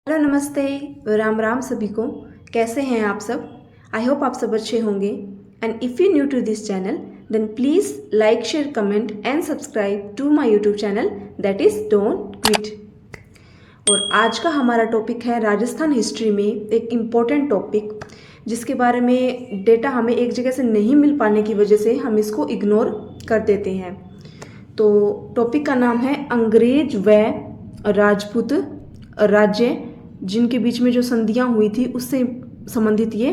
Hello नमस्ते। राम राम सभी को। कैसे हैं आप सब? आई होप आप सब अच्छे होंगे। And if you new to this channel then please like share comment and subscribe to my YouTube channel that is don't quit. और आज का हमारा टॉपिक है राजस्थान हिस्ट्री में एक इम्पॉर्टेंट टॉपिक, जिसके बारे में डेटा हमें एक जगह से नहीं मिल पाने की वजह से हम इसको इग्नोर कर देते हैं। तो टॉपिक का नाम है अंग्रेज व राजपूत राज्य जिनके बीच में जो संधियां हुई थी उससे संबंधित ये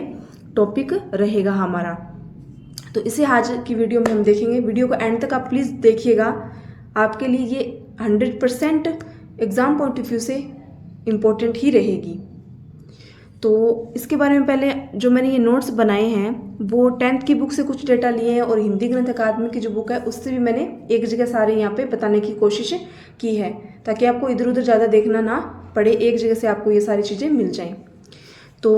टॉपिक रहेगा हमारा। तो इसे आज की वीडियो में हम देखेंगे। वीडियो को एंड तक आप प्लीज़ देखिएगा, आपके लिए ये 100% एग्ज़ाम पॉइंट ऑफ व्यू से इम्पोर्टेंट ही रहेगी। तो इसके बारे में पहले जो मैंने ये नोट्स बनाए हैं वो 10th की बुक से कुछ डेटा लिए हैं और हिंदी ग्रंथ अकादमी की जो बुक है उससे भी मैंने एक जगह सारे यहाँ पे बताने की कोशिश की है, ताकि आपको इधर उधर ज़्यादा देखना ना पड़े, एक जगह से आपको ये सारी चीज़ें मिल जाएं। तो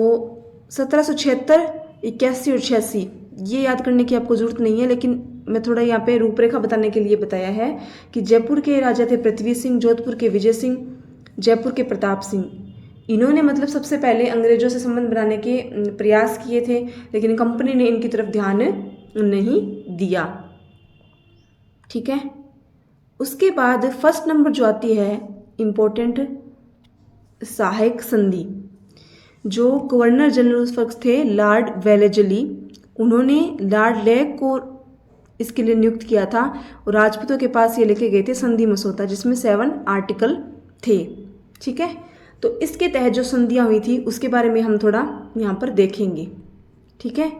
1776, 81 और 86 ये याद करने की आपको ज़रूरत नहीं है, लेकिन मैं थोड़ा यहाँ पे रूपरेखा बताने के लिए बताया है कि जयपुर के राजा थे पृथ्वी सिंह, जोधपुर के विजय सिंह, जयपुर के प्रताप सिंह। इन्होंने मतलब सबसे पहले अंग्रेजों से संबंध बनाने के प्रयास किए थे, लेकिन कंपनी ने इनकी तरफ ध्यान नहीं दिया। ठीक है। उसके बाद फर्स्ट नंबर जो आती है इम्पोर्टेंट, सहायक संधि। जो गवर्नर जनरल उस वक्त थे लॉर्ड वेलेजली, उन्होंने लॉर्ड लेक को इसके लिए नियुक्त किया था और राजपूतों के पास ये लेके गए थे संधि मसौदा, जिसमें 7 आर्टिकल थे। ठीक है। तो इसके तहत जो संधियाँ हुई थी उसके बारे में हम थोड़ा यहाँ पर देखेंगे। ठीक है।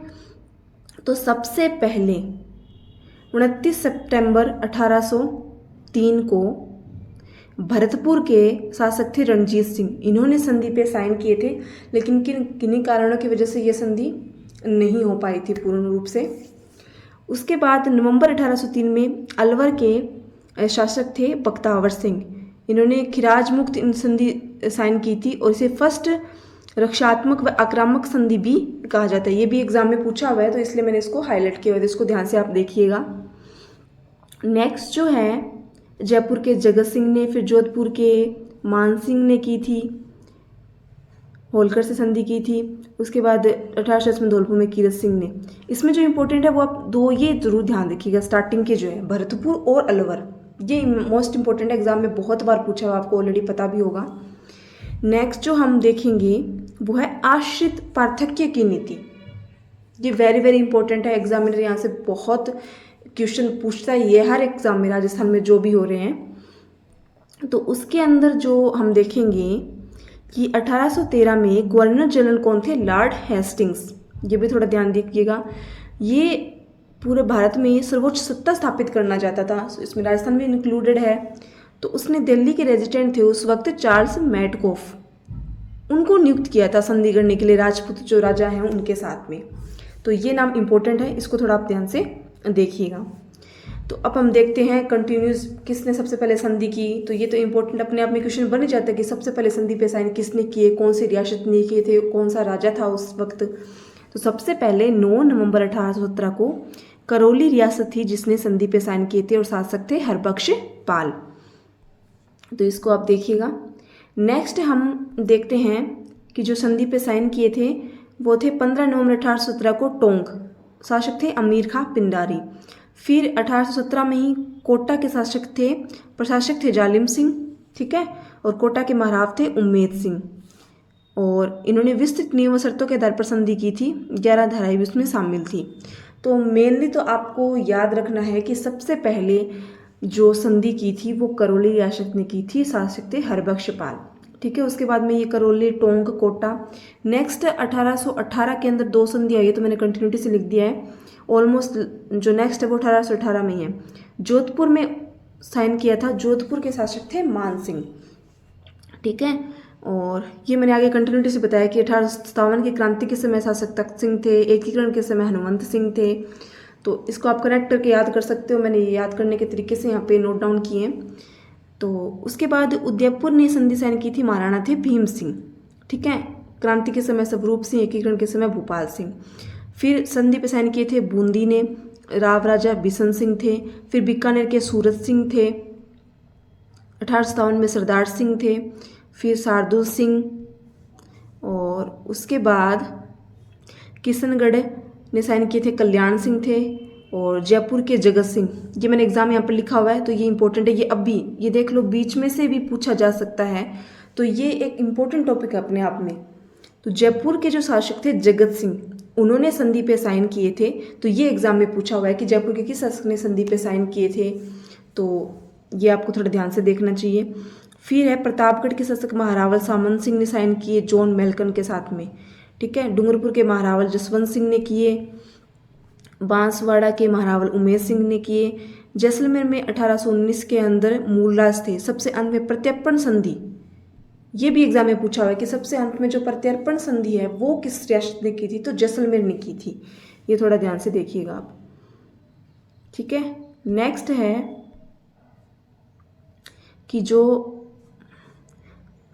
तो सबसे पहले 29 सितंबर 1803 को भरतपुर के शासक थे रणजीत सिंह, इन्होंने संधि पे साइन किए थे, लेकिन किन्हीं कारणों की वजह से ये संधि नहीं हो पाई थी पूर्ण रूप से। उसके बाद नवंबर 1803 में अलवर के शासक थे बख्तावर सिंह, इन्होंने खिराज मुक्त संधि साइन की थी और इसे फर्स्ट रक्षात्मक व आक्रामक संधि भी कहा जाता है। ये भी एग्जाम में पूछा हुआ है, तो इसलिए मैंने इसको हाईलाइट किया हुआ है, इसको ध्यान से आप देखिएगा। नेक्स्ट जो है जयपुर के जगत सिंह ने, फिर जोधपुर के मान सिंह ने की थी, होलकर से संधि की थी। उसके बाद 1810 में धौलपुर में कीरत सिंह ने। इसमें जो इम्पोर्टेंट है वो आप दो ये जरूर ध्यान रखिएगा, स्टार्टिंग के जो है भरतपुर और अलवर, ये मोस्ट इंपॉर्टेंट एग्जाम में बहुत बार पूछा हुआ, आपको ऑलरेडी पता भी होगा। नेक्स्ट जो हम देखेंगे वो है आश्रित पार्थक्य की नीति। ये वेरी वेरी इंपॉर्टेंट है, एग्जामिनर यहाँ से बहुत क्वेश्चन पूछता है, ये हर एग्जाम में राजस्थान में जो भी हो रहे हैं। तो उसके अंदर जो हम देखेंगे कि 1813 में गवर्नर जनरल कौन थे? Lord Hastings. ये भी थोड़ा ध्यान दीजिएगा, ये पूरे भारत में सर्वोच्च सत्ता स्थापित करना चाहता था, इसमें राजस्थान भी इंक्लूडेड है। तो उसने दिल्ली के रेजिडेंट थे उस वक्त चार्ल्स मैडकॉफ, उनको नियुक्त किया था संधि करने के लिए राजपूत जो राजा हैं उनके साथ में। तो ये नाम इंपॉर्टेंट है, इसको थोड़ा आप ध्यान से देखिएगा। तो अब हम देखते हैं कंटिन्यूस किसने सबसे पहले संधि की। तो ये तो इंपॉर्टेंट अपने आप में क्वेश्चन बन ही जाता है कि सबसे पहले संधि पे साइन किसने किए, कौन सी रियासत ने किए थे, कौन सा राजा था उस वक्त। तो सबसे पहले 9 नवंबर 1817 को करौली रियासत थी जिसने संधि पे साइन किए थे और शासक थे हरबख्श पाल। तो इसको आप देखिएगा। नेक्स्ट हम देखते हैं कि जो संधि पे साइन किए थे वो थे 15 नवंबर 1817 को टोंक, शासक थे अमीर खां पिंडारी। फिर 1817 में ही कोटा के प्रशासक थे जालिम सिंह। ठीक है। और कोटा के महाराव थे उम्मेद सिंह, और इन्होंने विस्तृत नियम व शर्तों के आधार पर संधि की थी, 11 धाराएं भी उसमें शामिल थी। तो मेनली तो आपको याद रखना है कि सबसे पहले जो संधि की थी वो करौली रियासत ने की थी, शासक थे हरबख्श पाल। ठीक है। उसके बाद में ये करौली, टोंक, कोटा। नेक्स्ट 1818 के अंदर 2 संधि आई है, तो मैंने कंटिन्यूटी से लिख दिया है। ऑलमोस्ट जो नेक्स्ट है वो 1818 में ही है। जोधपुर में साइन किया था, जोधपुर के शासक थे मान सिंह। ठीक है। और ये मैंने आगे कंटिन्यूटी से बताया कि 1857 की क्रांति के समय शासक तख्त सिंह थे, एकीकरण के समय हनुमंत सिंह थे। तो इसको आप कनेक्ट करके याद कर सकते हो, मैंने ये याद करने के तरीके से यहाँ पे नोट डाउन किए हैं। तो उसके बाद उदयपुर ने संधि साइन की थी, महाराणा थे भीम सिंह। ठीक है। क्रांति के समय स्वरूप सिंह, एकीकरण के समय भूपाल सिंह। फिर संधि पे साइन किए थे बूंदी ने, राव राजा बिशन सिंह थे। फिर बीकानेर के सूरत सिंह थे, 1857 में सरदार सिंह थे। फिर शार्दुल सिंह, और उसके बाद किशनगढ़ ने साइन किए थे कल्याण सिंह थे, और जयपुर के जगत सिंह। ये मैंने एग्जाम यहाँ पर लिखा हुआ है तो ये इंपॉर्टेंट है। ये अब भी ये देख लो, बीच में से भी पूछा जा सकता है, तो ये एक इम्पोर्टेंट टॉपिक है अपने आप में। तो जयपुर के जो शासक थे जगत सिंह, उन्होंने संधि पे साइन किए थे। तो ये एग्जाम में पूछा हुआ है कि जयपुर के किस शासक ने संधि पे साइन किए थे, तो ये आपको थोड़ा ध्यान से देखना चाहिए। फिर है प्रतापगढ़ के शासक महारावल सामंत सिंह ने साइन किए जॉन मेल्कन के साथ में, ठीक है। डूंगरपुर के महारावल जसवंत सिंह ने किए, बांसवाड़ा के महारावल उमेश सिंह ने किए। जैसलमेर में 1819 के अंदर मूलराज थे। सबसे अंत में प्रत्यर्पण संधि, ये भी एग्जाम में पूछा हुआ है कि सबसे अंत में जो प्रत्यर्पण संधि है वो किस रियासत ने की थी, तो जैसलमेर ने की थी। ये थोड़ा ध्यान से देखिएगा आप, ठीक है। नेक्स्ट है कि जो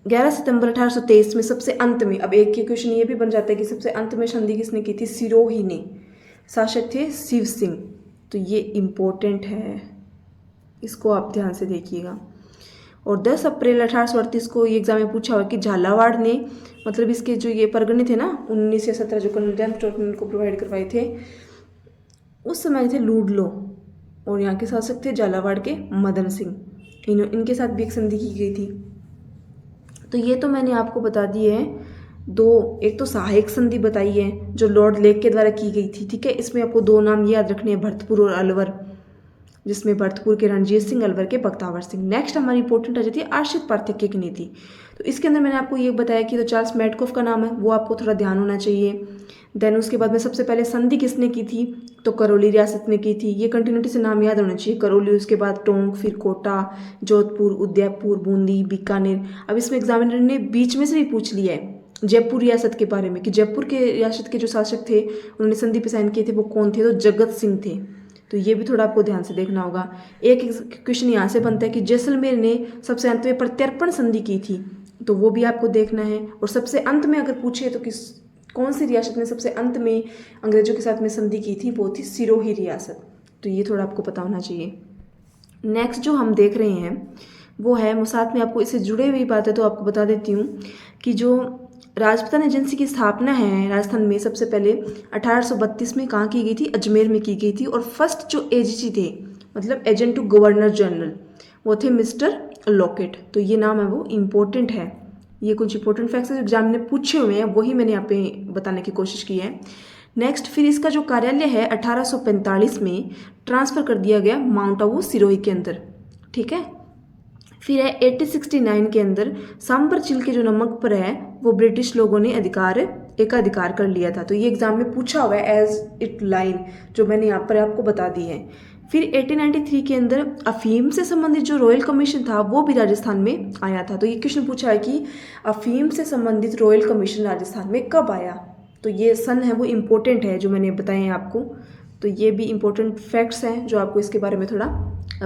11 सितंबर 1823 में सबसे अंत में, अब एक के क्वेश्चन ये भी बन जाता है कि सबसे अंत में संधि किसने की थी, सिरोही ने। शासक थे शिव सिंह। तो ये इम्पोर्टेंट है, इसको आप ध्यान से देखिएगा। और 10 अप्रैल 1838 को ये एग्जाम में पूछा हुआ कि झालावाड़ ने, मतलब इसके जो ये परगने थे ना 19 या 17 जो कर्नल को प्रोवाइड करवाए थे, उस समय थे लूडलो, और यहाँ के शासक थे झालावाड़ के मदन सिंह। इनके साथ भी एक संधि की गई थी। तो ये तो मैंने आपको बता दी है दो, एक तो सहायक संधि बताई है जो लॉर्ड लेक के द्वारा की गई थी, ठीक है। इसमें आपको दो नाम याद रखने हैं, भरतपुर और अलवर, जिसमें भरतपुर के रणजीत सिंह, अलवर के बख्तावर सिंह। नेक्स्ट हमारी इंपॉर्टेंट आ जाती है आश्रित पार्थक्य की नीति। तो इसके अंदर मैंने आपको ये बताया कि तो चार्ल्स मैडकॉफ का नाम है, वो आपको थोड़ा ध्यान होना चाहिए। देन उसके बाद में सबसे पहले संधि किसने की थी, तो करौली रियासत ने की थी। ये कंटिन्यूटी से नाम याद होना चाहिए, करौली, उसके बाद टोंक, फिर कोटा, जोधपुर, उदयपुर, बूंदी, बीकानेर। अब इसमें एग्जामिनर ने बीच में से भी पूछ लिया है जयपुर रियासत के बारे में कि जयपुर के रियासत के जो शासक थे उन्होंने संधि पे साइन किए थे वो कौन थे, तो जगत सिंह थे। तो ये भी थोड़ा आपको ध्यान से देखना होगा। एक क्वेश्चन यहाँ से बनता है कि जैसलमेर ने सबसे अंत में प्रत्यर्पण संधि की थी, तो वो भी आपको देखना है। और सबसे अंत में अगर पूछे तो कौन सी रियासत ने सबसे अंत में अंग्रेजों के साथ में संधि की थी, वो थी सिरोही रियासत। तो ये थोड़ा आपको पता होना चाहिए। नेक्स्ट जो हम देख रहे हैं वो है, साथ में आपको इससे जुड़े हुई बात है तो आपको बता देती हूँ कि जो राजपूताना एजेंसी की स्थापना है राजस्थान में सबसे पहले 1832 में कहाँ की गई थी, अजमेर में की गई थी। और फर्स्ट जो एजेंसी थे, मतलब एजेंट टू गवर्नर जनरल, वो थे मिस्टर लॉकेट। तो ये नाम है वो इम्पोर्टेंट है। ये कुछ इंपॉर्टेंट फैक्ट्स जो एग्जाम में पूछे हुए हैं वही मैंने यहाँ पे बताने की कोशिश की है। नेक्स्ट फिर इसका जो कार्यालय है 1845 में ट्रांसफ़र कर दिया गया माउंट आबू सिरोही के अंदर, ठीक है। फिर है 1869 के अंदर सांबर झील के जो नमक पर है वो ब्रिटिश लोगों ने एकाधिकार कर लिया था। तो ये एग्जाम में पूछा हुआ है एज इट लाइन, जो मैंने यहाँ पर आपको बता दी है। फिर 1893 के अंदर अफीम से संबंधित जो रॉयल कमीशन था वो भी राजस्थान में आया था। तो ये क्वेश्चन पूछा है कि अफीम से संबंधित रॉयल कमीशन राजस्थान में कब आया, तो ये सन है वो इम्पोर्टेंट है जो मैंने बताए हैं आपको। तो ये भी इम्पोर्टेंट फैक्ट्स हैं जो आपको इसके बारे में थोड़ा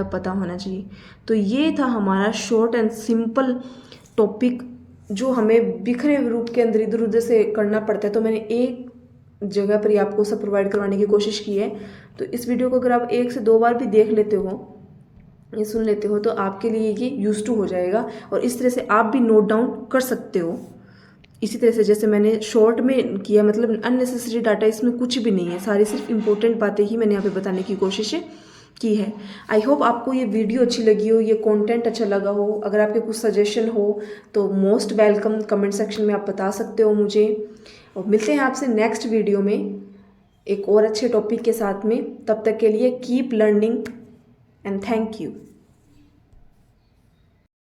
पता होना चाहिए। तो ये था हमारा शॉर्ट एंड सिंपल टॉपिक जो हमें बिखरे रूप के अंदर इधर उधर से करना पड़ता है। तो मैंने एक जगह पर ही आपको सब प्रोवाइड करवाने की कोशिश की है। तो इस वीडियो को अगर आप 1 से 2 बार भी देख लेते हो, ये सुन लेते हो, तो आपके लिए ये यूज टू हो जाएगा और इस तरह से आप भी नोट डाउन कर सकते हो। इसी तरह से जैसे मैंने शॉर्ट में किया, मतलब अननेसेसरी डाटा इसमें कुछ भी नहीं है, सारी सिर्फ इंपॉर्टेंट बातें ही मैंने यहाँ पे बताने की कोशिश की है। आई होप आपको ये वीडियो अच्छी लगी हो, ये कंटेंट अच्छा लगा हो। अगर आपके कुछ सजेशन हो तो मोस्ट वेलकम, कमेंट सेक्शन में आप बता सकते हो मुझे। और मिलते हैं आपसे नेक्स्ट वीडियो में एक और अच्छे टॉपिक के साथ में। तब तक के लिए keep learning and thank you.